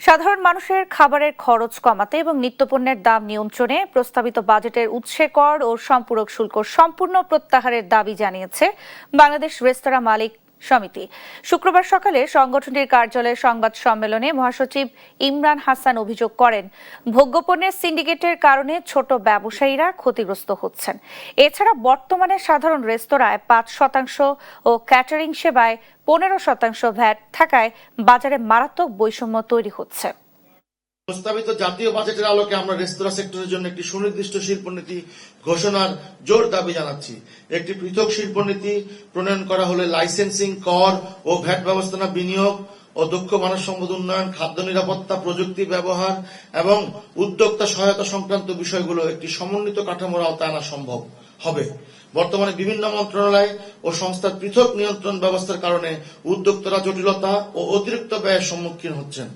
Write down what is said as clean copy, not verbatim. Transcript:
সাধারণ মানুষের খাবারের খরচ কমাতে এবং নিত্যপণ্যের দাম নিয়ন্ত্রণে প্রস্তাবিত বাজেটের উৎসে কর ও সম্পূরক শুল্ক সম্পূর্ণ প্রত্যাহারের দাবি জানিয়েছে বাংলাদেশ রেস্তোরাঁ মালিক সমিতি। শুক্রবার সকালে সংগঠনটির কার্যালয়ে সংবাদ সম্মেলনে মহাসচিব ইমরান হাসান অভিযোগ করেন, ভোগ্যপণ্যের সিন্ডিকেটের কারণে ছোট ব্যবসায়ীরা ক্ষতিগ্রস্ত হচ্ছেন। এছাড়া বর্তমানে সাধারণ রেস্তোরাঁয় ৫% ও ক্যাটারিং সেবায় ১৫% ভ্যাট থাকায় বাজারে মারাত্মক বৈষম্য তৈরি হচ্ছে। প্রস্তাবিত জাতীয় বাজেটের আলোকে আমরা রেস্তোরাঁ সেক্টরের জন্য একটি সুনির্দিষ্ট শিল্পনীতি ঘোষণার জোর দাবি জানাচ্ছি। একটি পৃথক শিল্পনীতি প্রণয়ন করা হলে লাইসেন্সিং, কর ও ভ্যাট ব্যবস্থাপনা, বিনিয়োগ ও দক্ষ মানব সম্পদ উন্নয়ন, খাদ্য নিরাপত্তা, প্রযুক্তি ব্যবহার এবং উদ্যোক্তা সহায়তা সংক্রান্ত বিষয়গুলো একটি সমন্বিত কাঠামোর আওতায় আনা সম্ভব হবে। বর্তমানে বিভিন্ন মন্ত্রণালয় ও সংস্থার পৃথক নিয়ন্ত্রণ ব্যবস্থার কারণে উদ্যোক্তারা জটিলতা ও অতিরিক্ত ব্যয়ের সম্মুখীন হচ্ছেন।